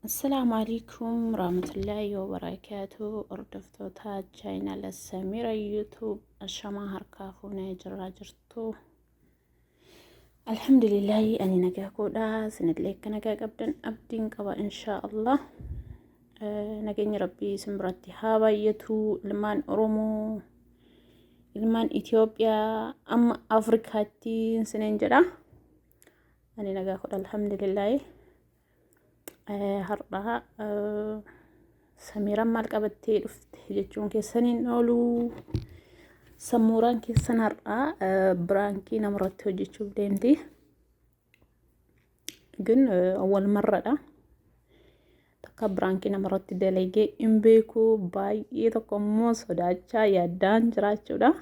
السلام عليكم ورحمة الله وبركاته. أردفتوتا جاينا للسميرة يوتيوب الشما هركافونا جراجرتو. الحمد لله أني نجاكو دا سند ليك نجا قبدن أبدين قبا إن شاء الله. نجيني ربي سمبرتي هابا يتو لمان أرومو لمان إثيوبيا أم أفريقيا سنين جدا أني نجاكو الحمد لله. هربها سميرة مالك أبتي رفت جتون كسنين أولو سموران كسن هربها برانكي نمرته جتشوف ديمتي جن أول مرة ده تكا برانكي نمرته دليجي إمبيكو باي يتقومو صداچا يدان جراتشو ده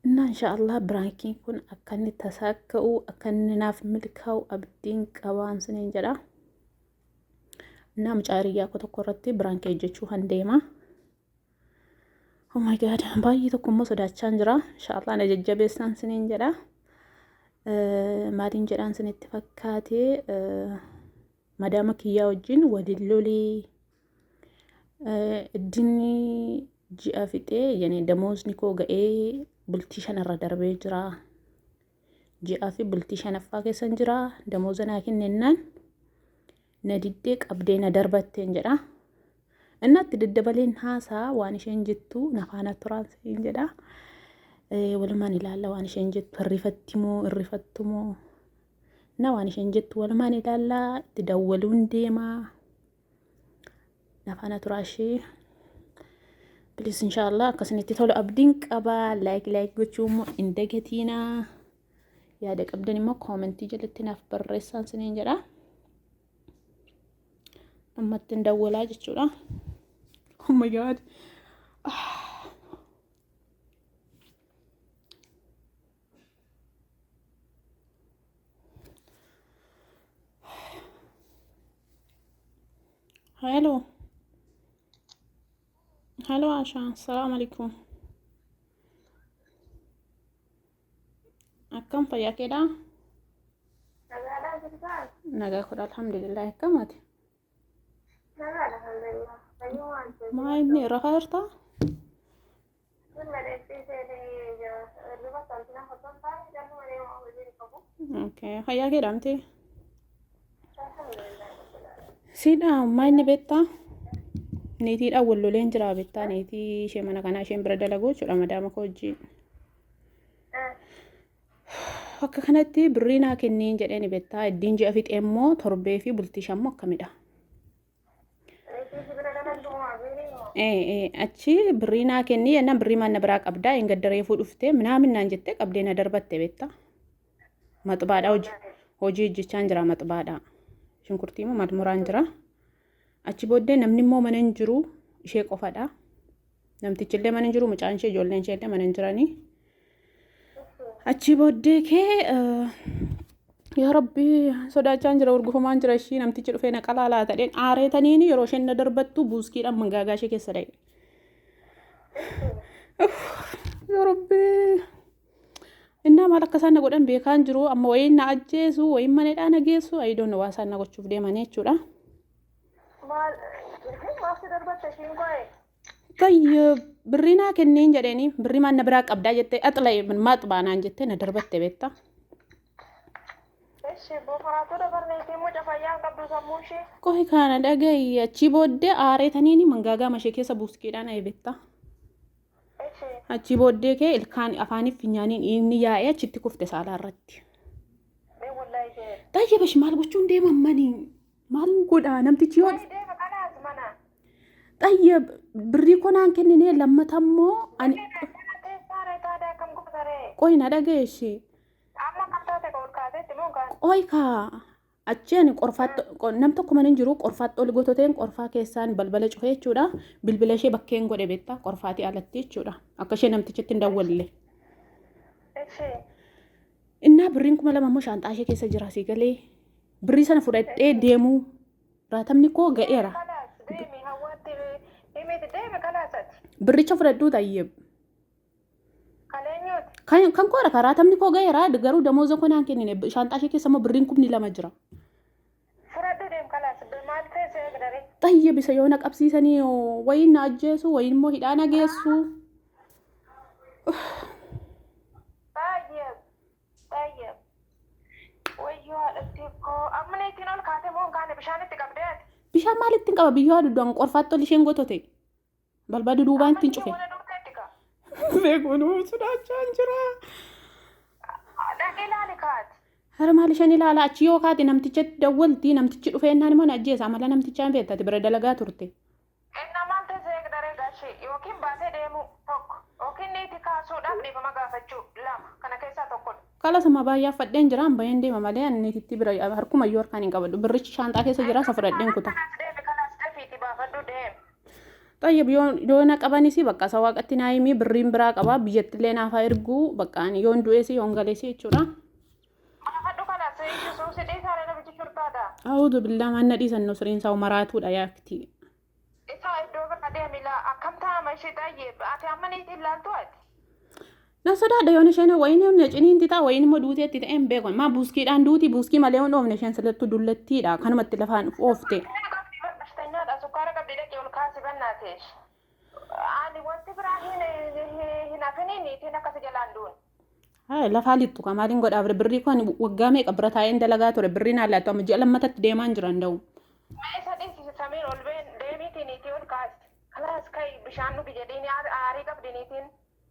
إن شاء الله برانكي يكون أكن تساكو أكن ناف ملكاو أبدين كوان سنين جدا نام جاريا كتوكورتي برانكي جتشو هنديما. Oh my god باي تكون مصدر تشانجرا إن شاء الله أنا ججبسان سنين جدا مادين جدان سنين تفكاتي مدامك يا وجين ودلولي الدني جاء فيتي يعني دموز نيكو جاء بلتيشان الردربي جرا جاء في بلتيشان فاكي سنجرا دموزنا كننن نديدك أبدينا دربتين جرا إنها تدبلين هاسا وانشين جتو نفانا ترانسين جدا ولما نلالا وانشين جتو الرفتمو وانشين جتو ولما نلالا تدولون ديما نفانا تراشي بليس إن شاء الله كسنتي تولو أبدينك أبا لايك وشومو إندكتينا يا دك أبدني ما كومنتي جلتنا في بريسان سنين جدا أما تندولا جتشولا. Oh my god هلو عشان السلام عليكم أكم فيا كده نجا خد الحمد لله كمات ما إني رخيرتا اوكي فيا كده أنتي سيدا ما إني بيتا نيتي الأول لولين جرا بيتا نيتي شيء منا كنا شيء برد لقو شو لما دام كوجي akka kanatti birriina kenniin jedheni betta iddiin ji'a fit emmoo torbee fi bultii shammoo akkamidha achi birriina kenni yenna birrii manna biraa qabdaa ingaddaree fudhufte minaaminaan jette qabdeena darbatte betta maxbaadha hojii hojjechaan jira maxbaadha shunkurtiimo madmuraan jira achi booddee namni immoo mana hin jiru ishee qofadha namtichillee mana hin jiru mucaan ishee ijoolleen isheellee mana hin jiranii achi booddee kee yaa rabbi sodaachaan jira urgufamaan jira ishii namtichi dhufee na qalaalaa ta'een aareetaniini yeroo isheen na darbattu buuskiidhaan mangaagaa ishee keessa dha'e yaa rabbi innaa maal akka isaan na godhan beekaan jiru amma wayiin na ajjeesu wayiin maneedhaa na geessu ayidoon waa isaan na gochuuf deeman jechuudha. طيب برينا كنين جريني بري ما نبراك أبدا جتة أطلع من ما طبعنا جتة ندربت تبيتا. إيش بفراتو ده برني تيمو جفايان قبل سموشي. كوه كان ده جاي أشيبودة آري ثانيني منجاجا مشيكي سبوسكي أنا يبيتا. إيش. أشيبودة كه الكان أفاني فينيانين إني يا أشيتي كفت سالة رتي. إيه والله إيه. طيب إيش مال بتشون ده مماني مال نقول أنا متجيون. طيب بري كونان كنني لما تمو أنا قوينا دقيشي قويكا أجاني قرفات نمتو كمان نجرو قرفات أولي قوتوتين قرفا كيسان بلبلة شوية چودا بلبلة بكين قولي بيتا قرفاتي على چودا أكاشي نمتو چتين داول لي إنا برينكم لما مش عند عاشي كيسا جراسي قالي بري سنة فرد إيه ديمو راتمني كو غيرا بريتش فردو طيب كان كورا كراتا مني كو غيرا دغرو دموزو كونان كنينه شانطاشي كي سما برين كوبني لما جرا Tayyib isa yoo na qabsiisanii wayin na ajjeesu wayin immoo hidhaa na geessu. Bishaan maalitti qaba biyyoo aduudhaan qorfaatti ol isheen gotote balbala duubaan ittiin cufe. Beekuun sodaachaan jira. Hara maal isheen ilaala achi yoo kaate namtichatti dawwalti namtichi dhufee innaan immoo na ajjeesa amala namtichaan beektati bira dalagaa turte. Yookiin baatee deemu tokko yookiin niitii kaasuudhaaf dhiifama gaafachuu lama kana keessaa tokkodha. Kala sama baay'ee fadheen jiraan baay'een deema malee ani niititti bira harkuma iyyuu harkaan hin qabadhu birrichi shaanxaa keessa jira isa fudhadheen kuta. Tayyib yoo na qabanis bakka isa waaqatti naa himii birriin biraa qaba biyyattillee naaf haa erguu bakka ani yoon du'eesi yoon galeesi jechuudha. Awudu billaa manna dhiisannoo siriin isaa maraatuudha yaakti. Na sodaadha yoon isheen wayin ciniinti ta'a wayin immoo duuteetti ta'een beekon maa buuskiidhaan duuti buuskii malee hin dhoofne isheen sirrittu dullattiidha kanumatti lafaan oofte. Lafaa littu maaliin godhaa birrii kun waggaa meeqa bira taa'een dalagaa ture birriin allaattu amma ji'a lammatatti deemaan jiran da'u.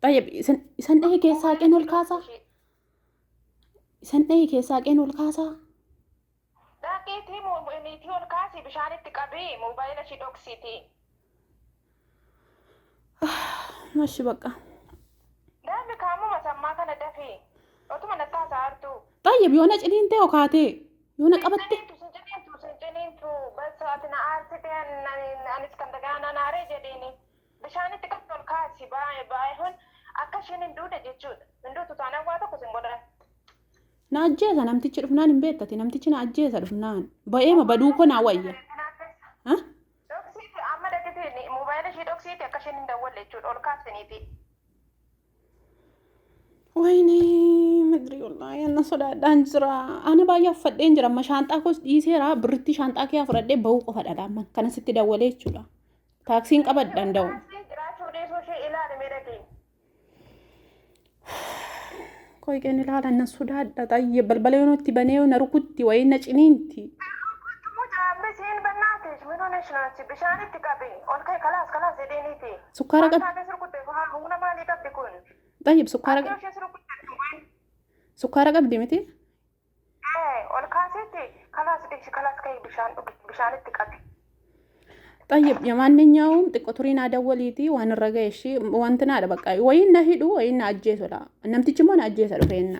Tayyib isan dhahee keessaa qeen ol kaasaa? Isan dhahee keessaa qeen ol kaasaa? Dhaqeetii niitii ol kaasii bishaanitti qabii moobaayila ishii dhoksiiti. Mashi bakka. Daanni kaamuma sammaa kana dafee otuma na taasaartu. Tayyib yoo na ciniin ta'e kaatee yoo na qabatte. Ati na aarsite anis kan dagaana naaree jedheeni bishaanitti qabdu ol kaasi baay'ee akka isheen hin duune jechuudha. Hin duutu taanaan waa tokko sin godhan. Na ajjeesa namtichi dhufnaan hin beektati namtichi na ajjeesa dhufnaan ba'eema baduu ko naa wayya. Dhoksiiti amma dhaqitee moobaayila ishii dhoksiiti akka isheen hin dawwalle jechuudha ol kaasiniiti. Wayne madri wallahi ana sodaadhaan jira ana baay'ee affadheen jira amma shaanxaa koos dhiiseera birritti shaanxaa kee fudhadhee bahuu qofa dhadhaamman kana sitti dawwalee jechuudha taaksiin qabadhu danda'u. Koyqeen ilaala na sodaadha tayyee balbala yoo itti banee na rukutti wayin na ciniinti. Sukkaara qabdi. Tayyib sukkaara qabdi miti? Ol kaasetti kalaas ka'e bishaanitti qabi. Tayyib የማንኛውም ጥቆቱሪና ደወሊቲ ዋን ረገሽ ዋንተናደ በቃ ወይን ነሂዱ ወይን አጀሰላ ነምትችሞ አጀሰ ዱፈና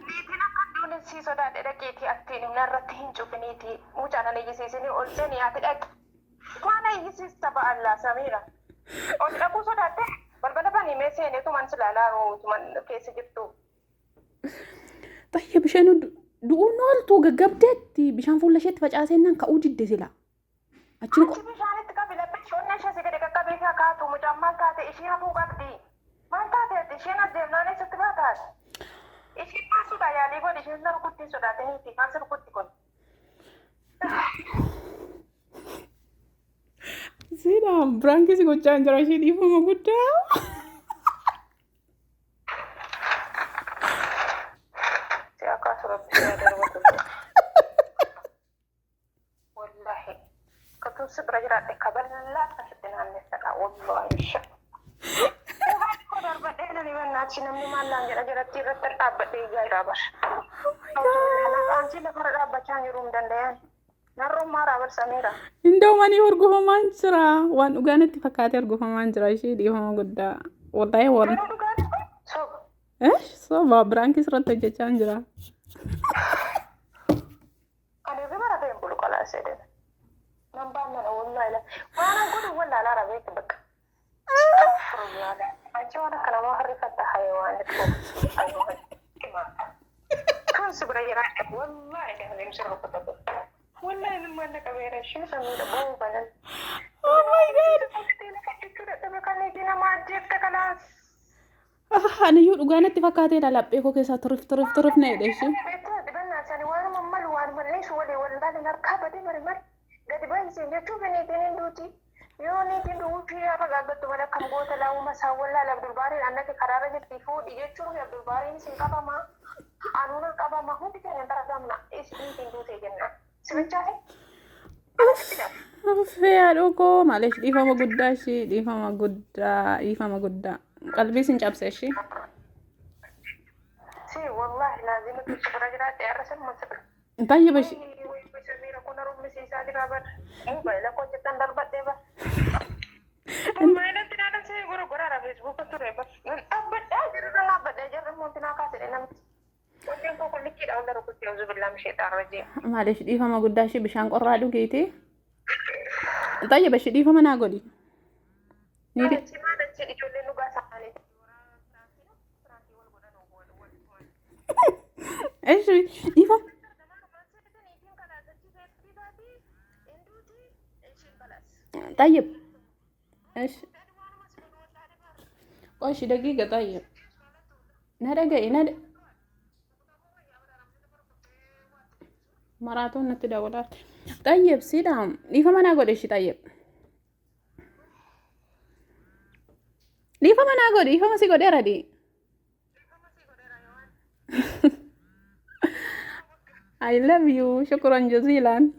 si sodaadhe dhaqeeti attiin narratti hin cufiniiti mucaan ana iyyisiisini ol seenii ati dhaqi waan iyyisiista ba'allaa samiira ol dhaquu sodaadhe balbala banii mee seeneetuman silaalaa tuman keessa jirtu. Tayyib isheen du'uun ooltu gaggabdeetti bishaan fuula isheetti facaasennaan ka'uu didde sila. Achi bishaanitti qabilatte shoonna ishee si gadi qaqqabee kaatu mucaan maal taate ishee hafuu qabdi. Maal taate isheen adeemnaan eessatti baataas. Isheen baasuudha yaalii godhe isheen na rukutti sodaataniiti maal si rukutti kun. Sina biraankiisi gochaan jira ishee dhiifama guddaa. Si akkaatu rabbisee darbatu. Wallahi katun si bira jiraadhe kaballaa asitti naannessadha wallahi. Nachi namni mallaan jedha jiratti irratti dhaabbadhee ijaaraa bar. Ansi lafarra dhaabbachaa jiruu hin danda'an. Narroon maaraa barsameera. Indoo manii horgofamaan jira. Waan dhugaanitti fakkaatee horgofamaan jira ishee dhiifama guddaa. Wallahi waan. Soba. Soba biraankiis irratti hojjechaa jira. Ani fi bara ta'een bulu qalaa seedeen. Nan baannana wallahi. Waan godhu wallaalaa rabeetti bakka. Ajawana kana mau hari kata hayawan itu hayawan kan sebenarnya wallahi dah lim seru kata wallahi mana kamera sih sama dah bau badan. Oh my god itu dah tapi kan ini nama ajib tak kelas ana yuk dhugaanatti fakkaatee laphee koo keessaa turuf na hidhe ishee. Beektaa dibanna sani waan mammal waan mallee suwalee wallahi narkaa badee marimar Gadi baay'isee jechuun niitiin hin duuti. Yoo niitiin duutii hafa gaaggattu mana kam goota laawuma saawwallaa Abdulbaariin annatti karaarra jirti fuudhi jechuun Abdulbaariin isin qabama. Anuuna qabama hundi keenya daragamna. Niitiin duutee jenna. Sibichaati? Yaaduu koo maaliif dhiifama guddaa ishee dhiifama guddaa qalbii sin cabse ishee. Si wallahi laazima tuuti bira jiraate arrasa masaka. Baay'ee bashi. Samira kun harumni siisaa jira bar. Mobaayila koo jettan darbadhee bar. Mobaayilatti naadha see gora Facebook ture bar. Dhaabbadhaa jiru dhaabbadhaa jirru mootinaa kaasee namti. Wanti kun kullikkiidha wanta rukutti uzu billaan isheedhaan rajee. Maaliif dhiifama guddaa ishee bishaan qorraa dhugeeti. Baay'ee bashi dhiifama naa godhi. Maadachi ijoolleen dhugaa isaanii. Eshi dhiifama. طيب ايش وش دقيقة طيب ندق مراتون نتداولات طيب سيدام ليفا ما نقول ايش طيب ليفا ما نقول ليفا ما سيقول اردي I love you شكرا جزيلا